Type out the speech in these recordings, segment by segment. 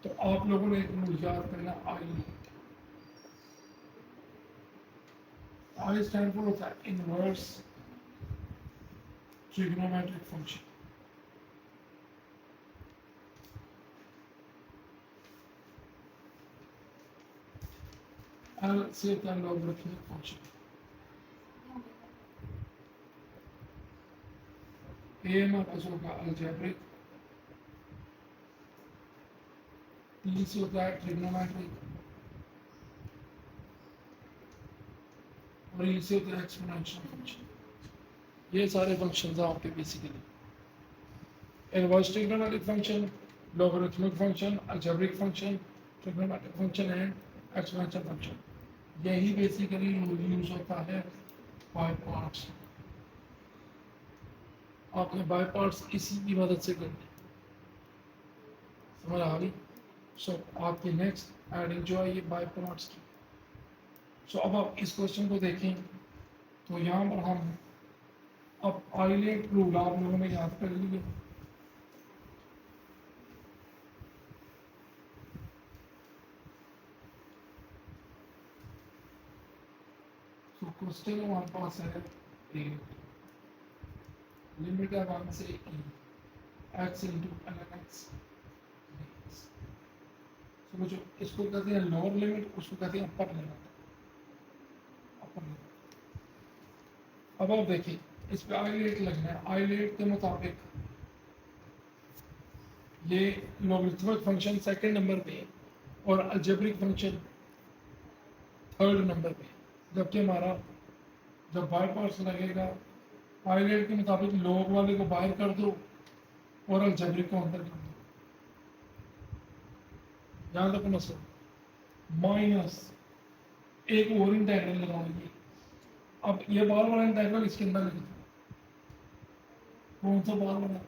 तो आप लोगों ने एक रूल याद करना, आई स्टैंड फॉर होता है इनवर्स ट्रिग्नोमेट्रिक फंक्शन। एल से होता है लॉगरिथमिक फंक्शन। ए हमारे पास होगा अलजेब्रिक, टी से होता है ट्रिग्नोमेट्रिक, और ई से होता है एक्सपोनेंशियल फंक्शन। ये सारे फंक्शन आपके basically inverse trigonometric function, logarithmic function, algebraic function, trigonometric function and exponential function. यही बेसिकली यूज होता है बाय पार्ट्स। आपने बाय पार्ट्स इसी की मदद से करने, समझ आ गई। सो आपकी नेक्स्ट एडिंग जो है ये बाय पार्ट्स की। सो अब आप इस क्वेश्चन को देखें तो यहाँ पर हम अब आइलेट रूल आप लोगों ने याद कर लिए। तो क्वेश्चन हमारे पास है लिमिट है 1 से e x into ln x। समझो, इसको कहते हैं लोअर लिमिट, उसको कहते हैं अपर लिमिट। अब आप देखिए इस पे आइलेट लगना है। आइलेट के मुताबिक ये लॉगरिथमिक फंक्शन सेकंड नंबर पे और अलजेब्रिक फंक्शन थर्ड नंबर पे, जबकि हमारा जब बाय पार्ट्स लगेगा आइलेट के मुताबिक लॉग वाले को बाहर कर दो और अलजेब्रिक को अंदर कर दो। यहाँ तक मसला माइनस एक और इंटेग्रल लगाएंगे। अब ये बार वाला इंटेग्रल इसके अंदर लिख दो। कौन सा बार वाला?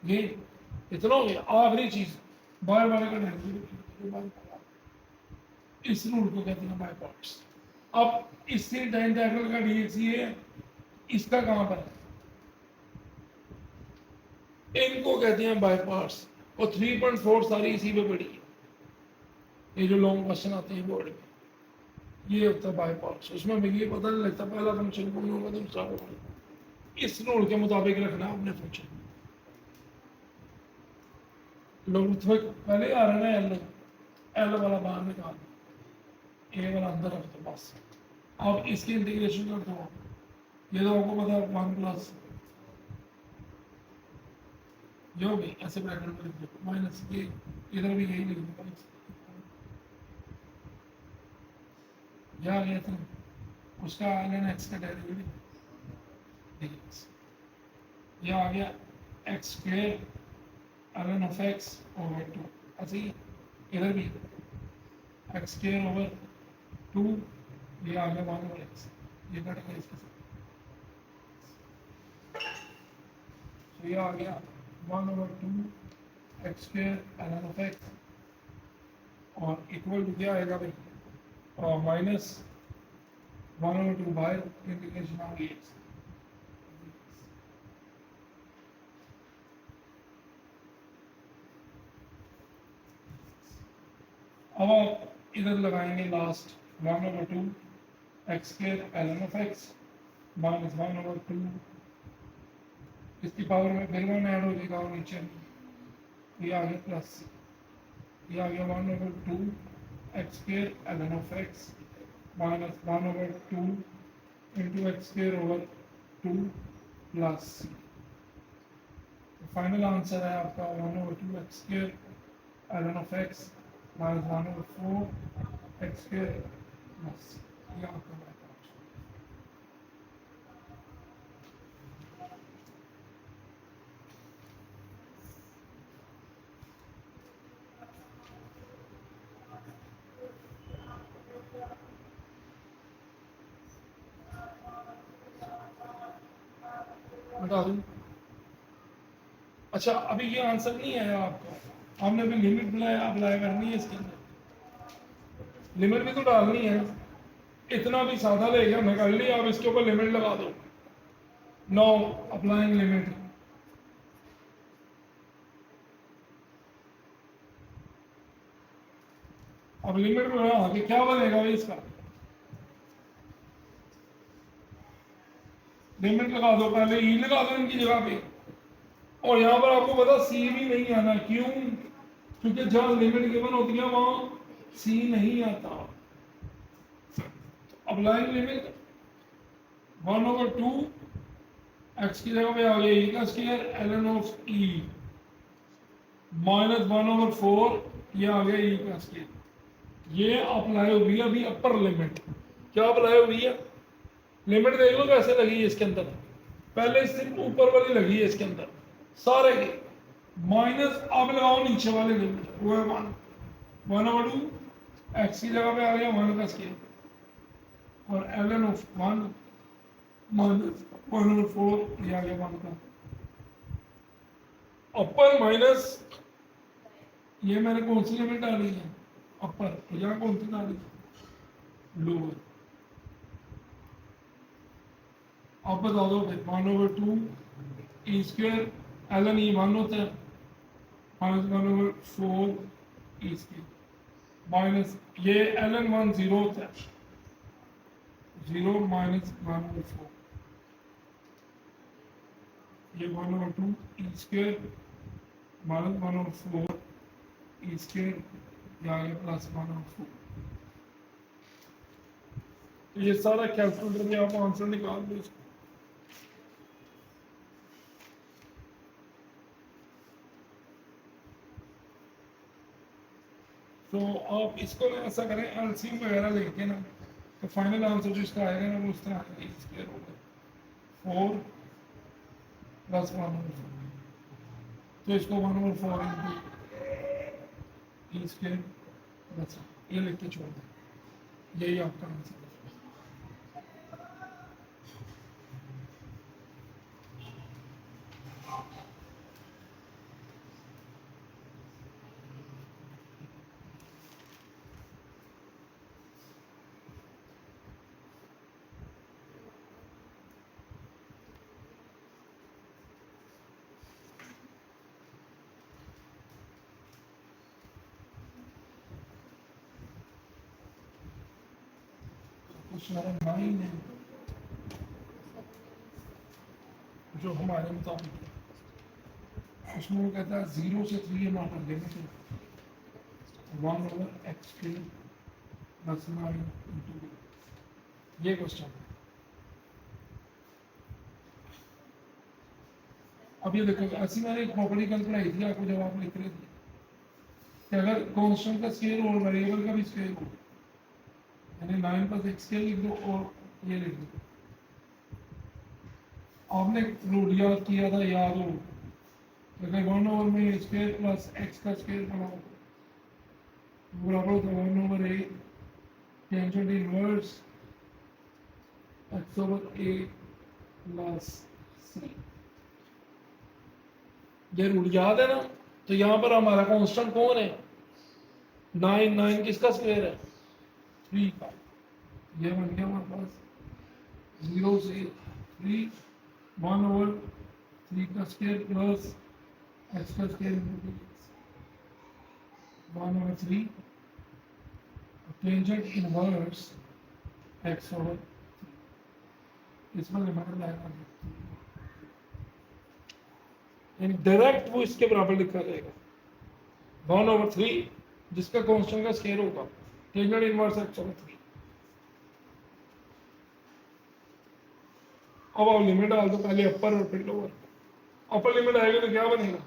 ये इतना हो गया। आखिरी चीज बार वाले का इंटेग्रल, इस रूल को कहते हैं बाय पार्ट्स। अब इससे इंटेग्रल का dx ये है, इसका कहां पर है? इनको कहते हैं बाय पार्ट्स। और 3.4 सारी इसी पे पड़ी है। ये जो लॉन्ग क्वेश्चन आते हैं बोर्ड में, ये होता है बाय पार्ट्स। उसमें हमें ये पता नहीं लगता पहला फंक्शन कौन होगा दूसरा कौन होगा। इस रूल के मुताबिक रखना है अपने फंक्शन। लॉगरिथमिक पहले आ रहा है ना, एल वाला बाहर निकाल, ए वाला अंदर रख दो बस। अब इसकी इंटीग्रेशन कर दो। ये तो आपको पता है 1 प्लस जो भी ऐसे ब्रैकेट में लिख दो माइनस ये, इधर भी यही लिख दो। या गया था उसका ln x का डेरिवेटिव dx। यह आ गया x square ln of x over 2। ऐसे ही इधर भी x स्क्वायर ओवर 2, ये आ गया 1 ओवर x, ये कट गया इसके साथ। तो ये आ गया 1 over 2 x square ln of x और इक्वल टू क्या आएगा भाई, और minus 1 over 2 bye integration of dx। अब आप इधर लगाएंगे last 1 over 2 x square ln of x minus 1 over 2, इसकी पावर में फिर 1 ऐड हो जाएगा और नीचे ये आ गया प्लस, ये आ गया 1 over 2 x square ln of x minus 1 over 2 into x square over 2 plus. Final answer है आपका 1 over 2 x square ln of x minus 1 over 4 x square plus. ये आपका बता दूं। अच्छा अभी ये आंसर नहीं आया आपका, हमने अभी लिमिट बनाया, अप्लाई करनी है इसके अंदर। लिमिट भी तो डालनी है। इतना भी साधा ले गया मैं कर लिया, अब इसके ऊपर लिमिट लगा दो। No applying limit. अब लिमिट में आगे क्या बनेगा भाई इसका, लिमिट लगा दो, पहले ई लगा दो इनकी जगह पे। और यहाँ पर आपको पता सी भी नहीं आना, क्यों? क्योंकि जहां लिमिट गिवन होती है वहां सी नहीं आता। अप्लाइंग लिमिट 1/2 एक्स की जगह पे आ गया ई का square ln of E minus 1/4 ये आ गया ई का स्क्वायर। ये अप्लाई हुई है अभी अपर लिमिट। क्या अप्लाई हुई है? लिमिट देख लो कैसे लगी है इसके अंदर, पहले सिर्फ ऊपर वाली लगी है इसके अंदर सारे के, माइनस अब लगाओ नीचे वाले लिमिट, वो है 1/2 एक्स की जगह पे आ गया 1 का स्क्वायर और ln ऑफ 1 माइनस 1/4 ये आ गया 1 का अपर माइनस, ये मैंने कौन सी लिमिट डाली है अपर, यहाँ कौन सी डाली है लोअर। अब बता दो फिर 1/2 ई स्क्वायर ln ई 1 होता है माइनस 1/4 ई स्क्वायर माइनस ये ln 1 0 होता है 0 माइनस 1/4 ये 1/2 E square minus 1/4 E square या आगे प्लस 1/4। ये सारा कैलकुलेटर में आप आंसर निकाल दो इसको। तो आप इसको ना ऐसा करें एलसीएम वगैरह लेके ना, तो फाइनल आंसर जो इसका आएगा ना वो उस तरह आएगा, ई स्क्वायर होगा 4 प्लस 1/4, तो इसको 1/4 इंटू ई स्क्वायर बस ये लिख के छोड़ दें, यही आपका आंसर है। क्वेश्चन 9 है जो हमारे मुताबिक है, उसमें वो कहता है 0 से 3 not limit 1/x plus 9 into, ये क्वेश्चन है। अब ये देखो ऐसी मैंने एक प्रॉपर्टी कल पढ़ाई थी आपको जब आप लिख रहे थे कि अगर कांस्टेंट का स्केयर और वेरिएबल का भी स्केयर हो, यानी 9 प्लस एक्स स्केयर लिख दो और ये लिख दो, आपने रूल याद किया था, याद हो अगर 1 में स्केयर प्लस एक्स का स्केयर बनाओ बराबर होता है 1/a tangent inverse x/a plus c। ये रूल याद है ना? तो यहाँ पर हमारा कांस्टेंट कौन है? 9 किसका स्क्वायर है? 3 का। ये बन गया हमारे पास 0 से 3 1/3 का स्क्वायर प्लस एक्स का square into 1/3 tangent inverse x/3, इसमें लिमिट लाएगा यानी डायरेक्ट वो इसके बराबर लिखा जाएगा 1/3 जिसका कांस्टेंट का स्क्वायर होगा टेंजेंट इनवर्स x/3। अब आप लिमिट डाल दो पहले अपर और फिर लोअर। अपर लिमिट आएगा तो क्या बनेगा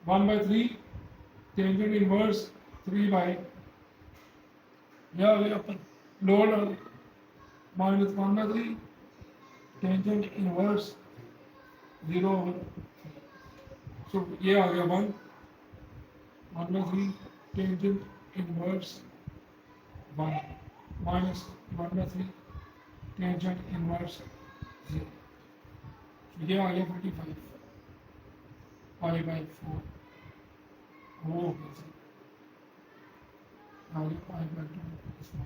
1/3 टेंजेंट इनवर्स 3 बाई या अपर, लोअर डाल माइनस 1/3 टेंजेंट इनवर्स 0/3, सो ये आ गया 1/3 tangent inverse 1 minus 1/3 tangent inverse 0, ये आ गया 45 π/4 वो हो गया आगे 5/2 इसमें